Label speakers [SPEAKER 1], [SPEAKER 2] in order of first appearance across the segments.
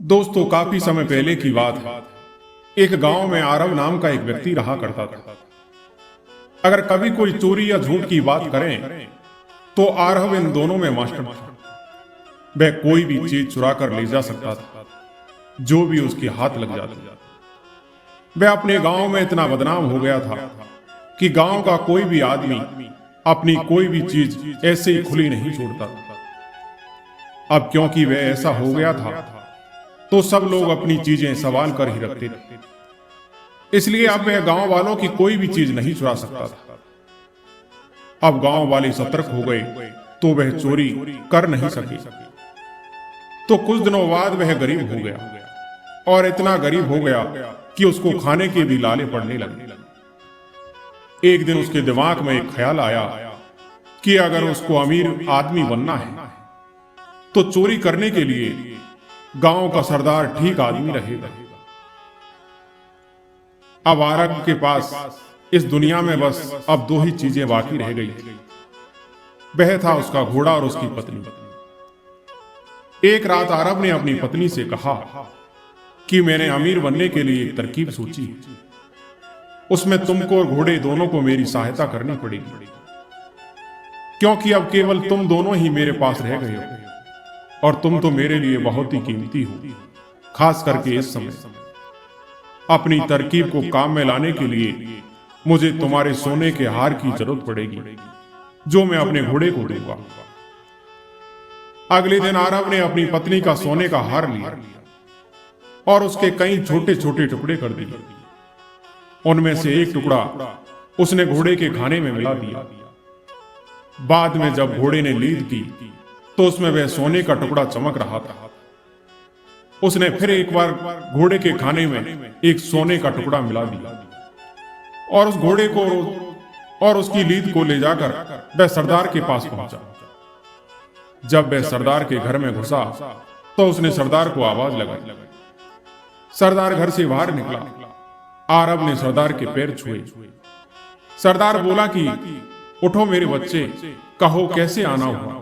[SPEAKER 1] दोस्तों, काफी समय पहले की बात है। एक गांव में आरव नाम का एक व्यक्ति रहा करता था। अगर कभी कोई चोरी या झूठ की बात करें तो आरव इन दोनों में मास्टर था। वह कोई भी चीज चुरा कर ले जा सकता था जो भी उसके हाथ लग जाती। वह अपने गांव में इतना बदनाम हो गया था कि गांव का कोई भी आदमी अपनी कोई भी चीज ऐसे ही खुली नहीं छोड़ता। अब क्योंकि वह ऐसा हो गया था तो सब लोग अपनी चीजें संभाल कर ही रखते थे। इसलिए अब वह गांव वालों की कोई भी चीज नहीं चुरा सकता था। अब गांव वाले सतर्क हो गए तो वह चोरी कर नहीं सके। तो कुछ दिनों बाद वह गरीब हो गया, और इतना गरीब हो गया कि उसको खाने के भी लाले पड़ने लगे। एक दिन उसके दिमाग में एक ख्याल आया कि अगर उसको अमीर आदमी बनना है तो चोरी करने के लिए गांव का सरदार ठीक आदमी रहेगा। अब आरव के पास इस दुनिया में बस अब दो ही चीजें बाकी रह गई। वह था उसका घोड़ा और उसकी पत्नी। एक रात आरव ने अपनी पत्नी से कहा कि मैंने अमीर बनने के लिए एक तरकीब सोची है। उसमें तुमको और घोड़े दोनों को मेरी सहायता करनी पड़ेगी, क्योंकि अब केवल तुम दोनों ही मेरे पास रह गए हो और तुम तो मेरे लिए बहुत ही कीमती हो, खास करके इस समय। अपनी तरकीब को काम में लाने के लिए मुझे तुम्हारे सोने के हार की जरूरत पड़ेगी जो मैं अपने घोड़े को दूंगा। अगले दिन आरव ने अपनी पत्नी का सोने का हार लिया और उसके कई छोटे छोटे टुकड़े कर दिए। उनमें से एक टुकड़ा उसने घोड़े के खाने में मिला दिया। बाद में जब घोड़े ने नींद की तो उसमें वह सोने का टुकड़ा चमक रहा था। उसने फिर एक बार घोड़े के खाने में एक सोने का टुकड़ा मिला दिया और उस घोड़े को और उसकी लीद को ले जाकर वह सरदार के पास पहुंचा। जब वह सरदार के घर में घुसा तो उसने सरदार को आवाज लगाई। सरदार घर से बाहर निकला। आरव ने सरदार के पैर छुए। सरदार बोला कि उठो मेरे बच्चे, कहो कैसे आना हुआ।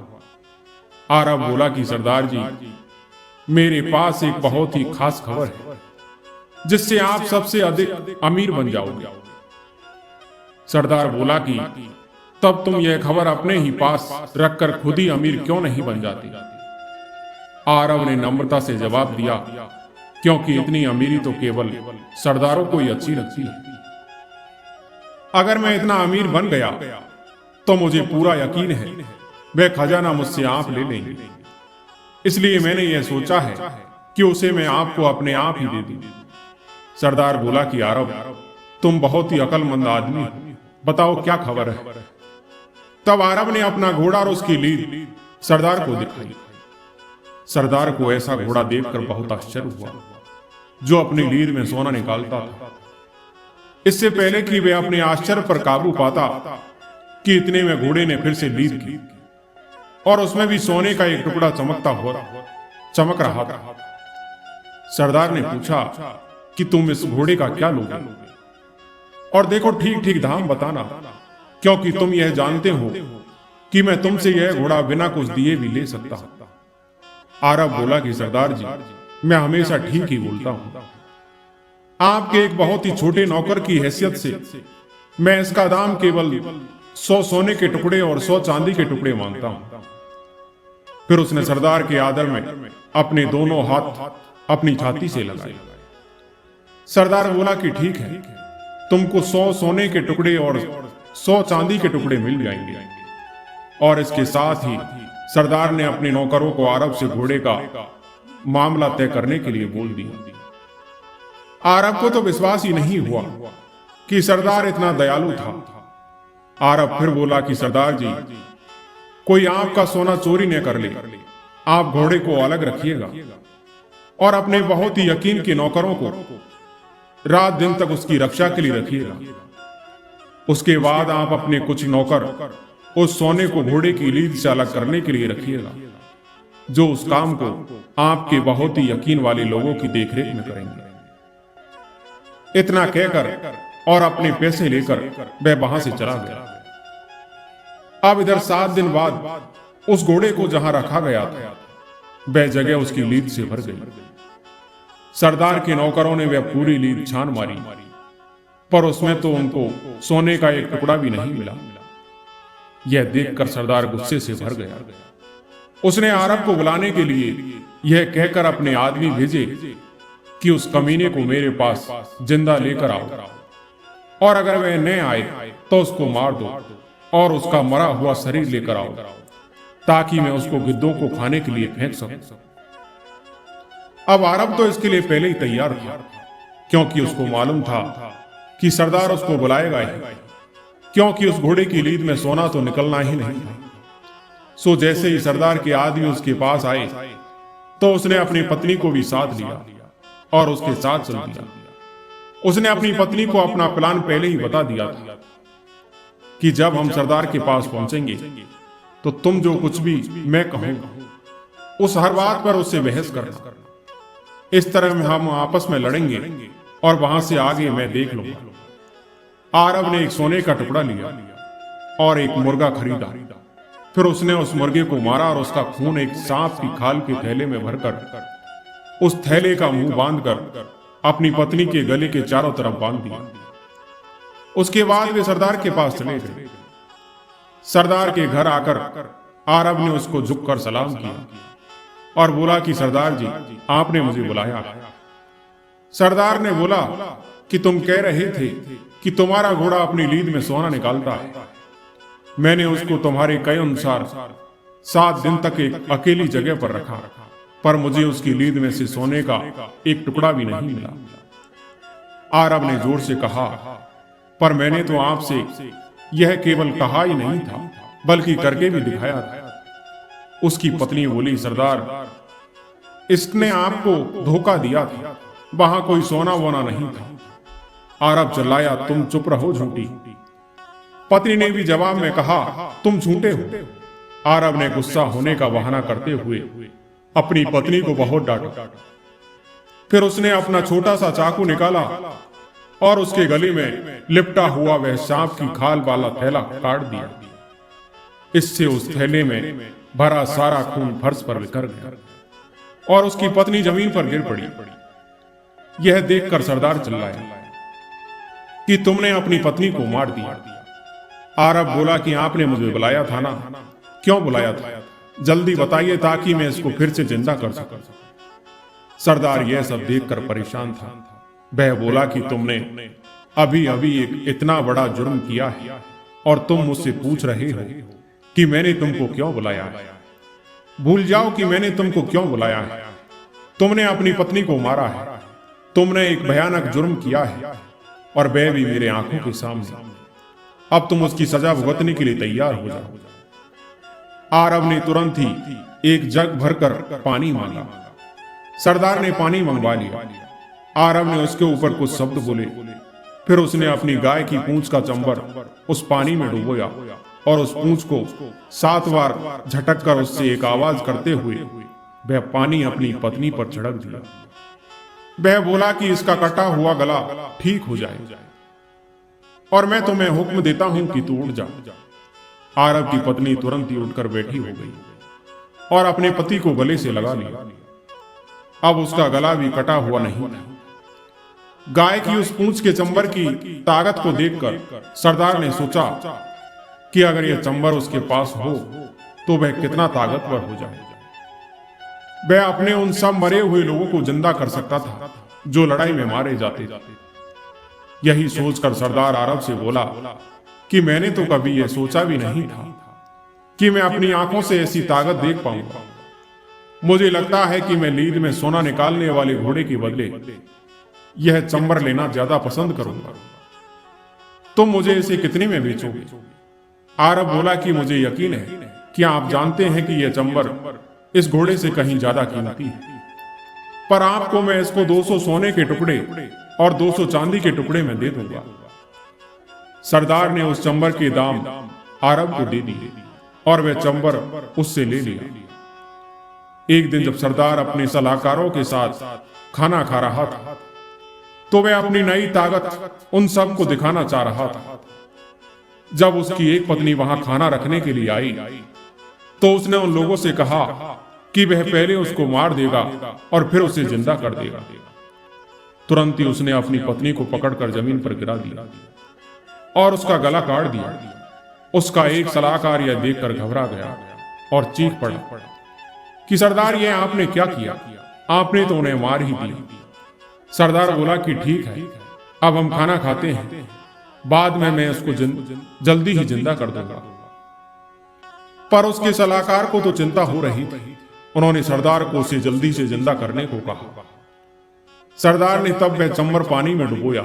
[SPEAKER 1] आरव बोला कि सरदार जी, मेरे पास एक बहुत ही खास खबर है जिससे आप सबसे अधिक अमीर बन जाओगे। सरदार बोला कि तब तुम यह खबर अपने ही पास रखकर खुद ही अमीर क्यों नहीं बन जाते। आरव ने नम्रता से जवाब दिया, क्योंकि इतनी अमीरी तो केवल सरदारों को ही अच्छी लगती है। अगर मैं इतना अमीर बन गया तो मुझे पूरा यकीन है वह खजाना मुझसे आप ले लेंगे। इसलिए मैंने यह सोचा है कि उसे मैं आपको अपने आप ही दे दूं। सरदार बोला कि आरव, तुम बहुत ही अक्लमंद आदमी हो, बताओ क्या खबर है। तब आरव ने अपना घोड़ा और उसकी लीद सरदार को दिखाई। सरदार को ऐसा घोड़ा देखकर बहुत आश्चर्य हुआ जो अपनी लीद में सोना निकालता था। इससे पहले कि वे अपने आश्चर्य पर काबू पाता कि इतने में घोड़े ने फिर से लीद की और उसमें भी सोने का एक टुकड़ा चमक रहा था। सरदार ने पूछा कि तुम इस घोड़े का क्या लोगे, और देखो ठीक ठीक दाम बताना, क्योंकि तुम यह जानते हो कि मैं तुमसे यह घोड़ा बिना कुछ दिए भी ले सकता हूं। आरव बोला कि सरदार जी, मैं हमेशा ठीक ही बोलता हूं। आपके एक बहुत ही छोटे नौकर की हैसियत से मैं इसका दाम केवल 100 सोने के टुकड़े और 100 चांदी के टुकड़े मांगता हूं। फिर उसने सरदार के आदर में अपने दोनों हाथ अपनी छाती से लगाए। सरदार बोला कि ठीक है, तुमको 100 सोने के टुकड़े और 100 चांदी के टुकड़े मिल जाएंगे। और इसके साथ ही सरदार ने अपने नौकरों को आरव से घोड़े का मामला तय करने के लिए बोल दिया। आरव को तो विश्वास ही नहीं हुआ कि सरदार इतना दयालु था। आरव फिर बोला कि सरदार जी, कोई आपका सोना चोरी न कर ले। आप घोड़े को अलग रखिएगा और अपने बहुत ही यकीन के नौकरों को रात दिन तक उसकी रक्षा के लिए रखिएगा। उसके बाद आप अपने कुछ नौकर उस सोने को घोड़े की लीद से अलग करने के लिए रखिएगा, जो उस काम को आपके बहुत ही यकीन वाले लोगों की देखरेख में करेंगे। इतना कहकर और अपने पैसे लेकर वह वहां से चला गया। अब इधर 7 दिन बाद उस घोड़े को जहां रखा गया था वह जगह उसकी लीद से भर गई। सरदार के नौकरों ने वह पूरी लीद छान मारी, पर उसमें तो उनको सोने का एक टुकड़ा भी नहीं मिला। यह देखकर सरदार गुस्से से भर गया। उसने आरब को बुलाने के लिए यह कहकर अपने आदमी भेजे कि उस कमीने को मेरे पास जिंदा लेकर आओ, और अगर वह न आए तो उसको मार दो और उसका मरा हुआ शरीर लेकर आओ, ताकि मैं उसको गिद्धों को खाने के लिए फेंक सकूं। अब आरब तो इसके लिए पहले ही तैयार था, क्योंकि उसको मालूम था कि सरदार उसको बुलाएगा ही, क्योंकि उस घोड़े की लीद में सोना तो निकलना ही नहीं था। सो जैसे ही सरदार के आदमी उसके पास आए तो उसने अपनी पत्नी को भी साथ लिया और उसके साथ चल दिया। उसने अपनी पत्नी को अपना प्लान पहले ही बता दिया था कि जब हम सरदार के पास पहुंचेंगे तो तुम जो कुछ भी मैं कहूंगा उस हर बात पर उससे बहस करना। इस तरह में हम आपस में लड़ेंगे और वहां से आगे मैं देख लूंगा। आरब ने एक सोने का टुकड़ा लिया और एक मुर्गा खरीदा। फिर उसने उस मुर्गे को मारा और उसका खून एक सांप की खाल के थैले में भरकर उस थैले का मुंह बांधकर अपनी पत्नी के गले के चारों तरफ बांध दिया। उसके बाद वे सरदार के पास चले गए। सरदार के घर आकर आरब ने उसको झुककर सलाम किया और बोला कि सरदार जी, आपने मुझे बुलाया। सरदार ने बोला कि तुम कह रहे थे कि तुम्हारा घोड़ा अपनी लीद में सोना निकालता है। मैंने उसको तुम्हारे कहे अनुसार 7 दिन तक एक अकेली जगह पर रखा, पर मुझे उसकी लीद में से सोने का एक टुकड़ा भी नहीं मिला। आरब ने जोर से कहा, पर मैंने तो आपसे यह केवल कहा ही नहीं था, बल्कि करके भी दिखाया था। उसकी पत्नी बोली, सरदार, इसने आपको धोखा दिया था, वहां कोई सोना वोना नहीं था। आरब चिल्लाया, तुम चुप रहो झूठी। पत्नी ने भी जवाब में कहा, तुम झूठे हो। आरब ने गुस्सा होने का बहाना करते हुए अपनी पत्नी को बहुत डांटा। फिर उसने अपना छोटा सा चाकू निकाला और उसके गले में लिपटा हुआ वह सांप की खाल वाला थैला काट दिया। इससे उस थैले में भरा सारा खून फर्श पर बिखर गया और उसकी पत्नी जमीन पर गिर पड़ी। यह देखकर सरदार चिल्लाया कि तुमने अपनी पत्नी को मार दिया। आरब बोला कि आपने मुझे बुलाया था ना, क्यों बुलाया था? जल्दी बताइए ताकि मैं इसको फिर से जिंदा कर सकूं। सरदार यह सब देखकर परेशान था। वह बोला कि तुमने अभी अभी एक इतना बड़ा जुर्म किया है और तुम मुझसे पूछ रहे हो कि मैंने तुमको क्यों बुलाया है। भूल जाओ कि मैंने तुमको क्यों बुलाया है। तुमने अपनी पत्नी को मारा है। तुमने एक भयानक जुर्म किया है और वह भी मेरे आंखों के सामने। अब तुम उसकी सजा भुगतने के लिए तैयार हो जाओ। आरब ने तुरंत ही एक जग भरकर पानी मांगा। सरदार ने पानी मंगवा लिया। आरब ने उसके ऊपर कुछ शब्द बोले। फिर उसने अपनी गाय की पूंछ का चंबर उस पानी में डुबोया और उस पूंछ को 7 बार झटक कर उससे एक आवाज करते हुए वह पानी अपनी पत्नी पर छिड़क दिया। वह बोला कि इसका कटा हुआ गला ठीक हो जाए और मैं तुम्हें हुक्म देता हूं कि तू उठ जा। आरब की पत्नी तुरंत ही उठकर बैठी हो गई और अपने पति को गले से लगा लिया। अब उसका गला भी कटा हुआ नहीं था। गाय की उस पूंछ के चंबर की ताकत को देखकर सरदार ने सोचा कि अगर यह चंबर उसके पास हो तो वह कितना ताकतवर हो जाए। वह अपने उन सब मरे हुए लोगों को जिंदा कर सकता था जो लड़ाई में मारे जाते थे। यही सोचकर सरदार आरब से बोला कि मैंने तो कभी यह सोचा भी नहीं था कि मैं अपनी आंखों से ऐसी ताकत देख पाऊंगा। मुझे लगता है कि मैं लीद में सोना निकालने वाले घोड़े के बदले यह चंबर लेना ज्यादा पसंद करूंगा। तुम मुझे इसे कितने में बेचोगे? आरब बोला कि मुझे यकीन है कि आप जानते हैं कि यह चंबर इस घोड़े से कहीं ज्यादा कीमती है, पर आपको मैं इसको 200 सोने के टुकड़े और 200 चांदी के टुकड़े में दे दूंगा। सरदार ने उस चंबर के दाम आरब को दे दिए और वह चंबर उससे ले लिया। एक दिन जब सरदार अपने सलाहकारों के साथ खाना खा रहा था तो वह अपनी नई ताकत उन सब को दिखाना चाह रहा था। जब उसकी एक पत्नी वहां खाना रखने के लिए आई तो उसने उन लोगों से कहा कि वह पहले उसको मार देगा और फिर उसे जिंदा कर देगा। तुरंत ही उसने अपनी पत्नी को पकड़कर जमीन पर गिरा दिया और उसका गला काट दिया। उसका एक सलाहकार यह देखकर घबरा गया और चीख पड़ा कि सरदार, यह आपने क्या किया? आपने तो उन्हें मार ही दिया। सरदार बोला कि ठीक है, अब हम खाना खाते हैं, बाद में मैं उसको जल्दी ही जिंदा कर दूंगा। पर उसके सलाहकार को तो चिंता हो रही थी। उन्होंने सरदार को उसे जल्दी से जिंदा करने को कहा। सरदार ने तब वह चम्मर पानी में डुबोया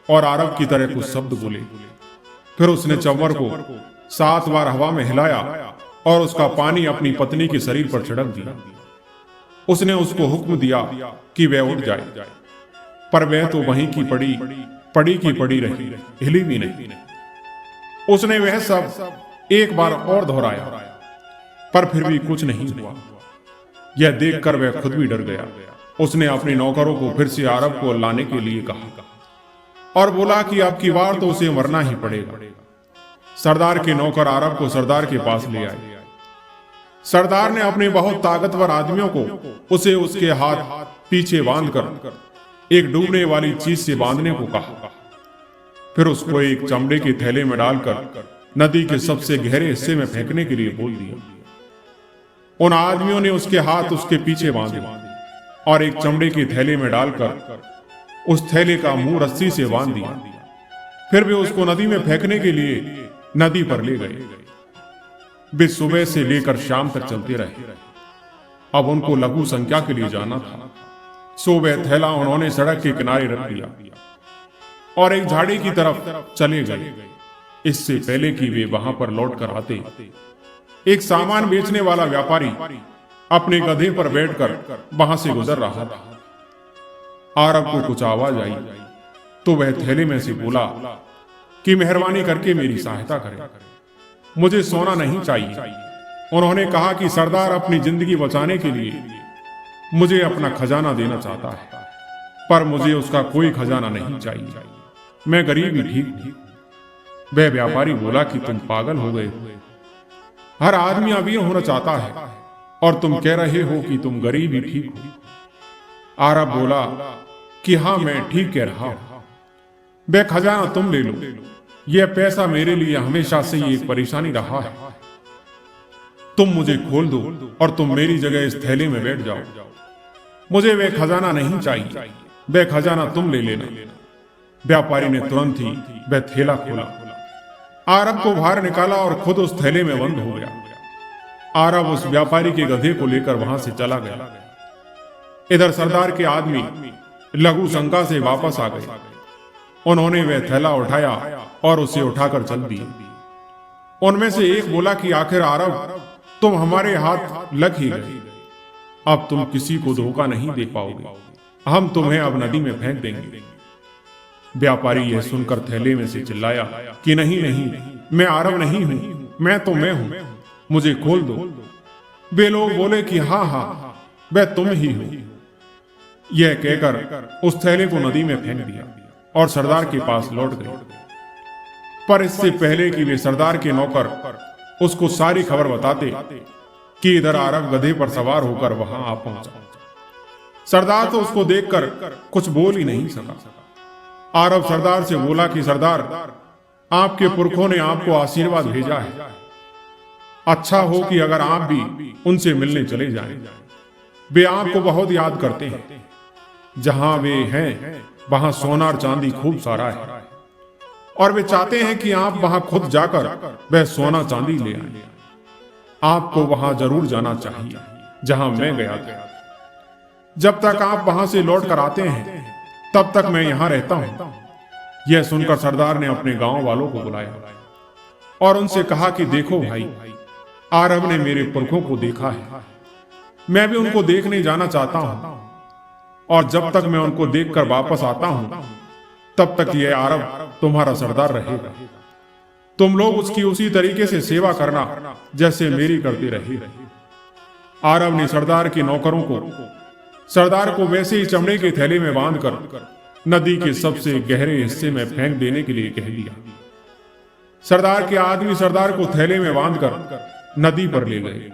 [SPEAKER 1] और आरब की तरह कुछ शब्द बोले। फिर उसने चम्मर को 7 बार हवा में हिलाया और उसका पानी अपनी पत्नी के शरीर पर छिड़क दिया। उसने उसको हुक्म दिया कि वह उठ जाए, पर वह तो वहीं की पड़ी रही, हिली भी नहीं। उसने वह सब एक बार और दोहराया, पर फिर भी कुछ नहीं हुआ। यह देखकर वह खुद भी डर गया। उसने अपने नौकरों को फिर से आरब को लाने के लिए कहा और बोला कि अब की बार तो उसे मरना ही पड़ेगा। सरदार के नौकर आरब को सरदार के पास ले आए। सरदार ने अपने बहुत ताकतवर आदमियों को उसे उसके हाथ पीछे बांधकर एक डूबने वाली चीज से बांधने को कहा। फिर उसको एक चमड़े के थैले में डालकर नदी के सबसे गहरे हिस्से में फेंकने के लिए बोल दिया। उन आदमियों ने उसके हाथ उसके पीछे बांधे और एक चमड़े के थैले में डालकर उस थैले का मुंह रस्सी से बांध दिया। फिर वे उसको नदी में फेंकने के लिए नदी पर ले गए। वे सुबह से लेकर शाम तक चलते रहे। अब उनको लघु संख्या के लिए जाना था, सो वह थैला उन्होंने सड़क के किनारे रख दिया और एक झाड़ी की तरफ चले गए। इससे पहले कि वे वहां पर लौट कर आते, एक सामान बेचने वाला व्यापारी अपने गधे पर बैठकर वहां से गुजर रहा था। आरब को कुछ आवाज आई तो वह थैले में से बोला कि मेहरबानी करके मेरी सहायता करें, मुझे सोना नहीं चाहिए। उन्होंने कहा कि सरदार अपनी जिंदगी बचाने के लिए मुझे अपना खजाना देना चाहता है, पर मुझे उसका कोई खजाना नहीं चाहिए, मैं गरीब ही ठीक हूं। वह व्यापारी बोला कि तुम पागल हो गए, हर आदमी अमीर होना चाहता है और तुम कह रहे हो कि तुम गरीब ही ठीक हो। आरब बोला कि हाँ, मैं ठीक कह रहा हूं। वह खजाना तुम ले लो, यह पैसा मेरे लिए हमेशा से ही एक परेशानी रहा है। तुम मुझे खोल दो और तुम मेरी जगह इस थैले में बैठ जाओ। मुझे वह खजाना नहीं चाहिए, वह खजाना तुम ले लेना। व्यापारी ने तुरंत ही वह थैला खोला, आरब को बाहर निकाला और खुद उस थैले में बंद हो गया। आरब उस व्यापारी के गधे को लेकर वहां से चला गया। इधर सरदार के आदमी लघु शंका से वापस आ गए। उन्होंने वह थैला उठाया और उसे उठाकर चल दिया। उनमें से एक बोला कि आखिर आरब, तुम हमारे हाथ लग ही गए, अब तुम किसी को धोखा नहीं दे पाओगे, हम तुम्हें अब नदी में फेंक देंगे। व्यापारी यह सुनकर थैले में से चिल्लाया कि नहीं नहीं, मैं आरब नहीं हूं, मैं तो मैं हूं, मुझे खोल दो। वे लोग बोले कि हाँ हाँ, वह तुम ही हो। यह कहकर उस थैले को नदी में फेंक दिया और सरदार के पास लौट गए। पर इससे पहले कि वे सरदार के नौकर उसको सारी खबर बताते कि इधर आरब गधे पर सवार होकर वहां आ पहुंचा। सरदार तो उसको देखकर कुछ बोल ही नहीं सका। आरब सरदार से बोला कि सरदार, आपके पुरखों ने आपको आशीर्वाद भेजा है, अच्छा हो कि अगर आप भी उनसे मिलने चले जाएं। वे आपको बहुत याद करते हैं। जहां वे हैं वहां सोना और चांदी खूब सारा है और वे चाहते हैं कि आप वहां खुद जाकर वह सोना चांदी ले आए। आपको वहां जरूर जाना चाहिए जहां मैं गया था। जब तक आप वहां से लौट कर आते हैं तब तक मैं यहां रहता हूं। यह सुनकर सरदार ने अपने गांव वालों को बुलाया और उनसे कहा कि देखो भाई, आरब ने मेरे पुरखों को देखा है, मैं भी उनको देखने जाना चाहता हूं और जब तक मैं उनको देखकर वापस आता हूं तब तक यह आरब तुम्हारा सरदार रहेगा। तुम लोग उसकी उसी तरीके से सेवा करना जैसे मेरी करते रहे। आरब ने सरदार के नौकरों को सरदार को वैसे ही चमड़े के थैले में बांधकर नदी के सबसे गहरे हिस्से में फेंक देने के लिए कह दिया। सरदार के आदमी सरदार को थैले में बांधकर नदी पर ले गए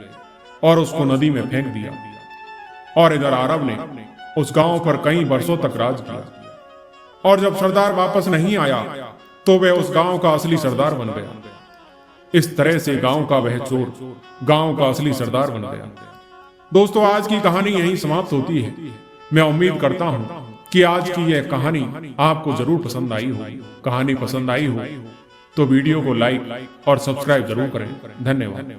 [SPEAKER 1] और उसको नदी में फेंक दिया। और इधर आरब ने उस गांव पर कई वर्षों तक राज किया। और जब सरदार वापस नहीं आया तो वह उस गांव का असली सरदार बन गया। इस तरह से गांव का वह चोर गांव का असली सरदार बन गया। दोस्तों, आज की कहानी यहीं समाप्त होती है। मैं उम्मीद करता हूं कि आज की यह कहानी आपको जरूर पसंद आई हो। कहानी पसंद आई हो तो वीडियो को लाइक और सब्सक्राइब जरूर करें। धन्यवाद।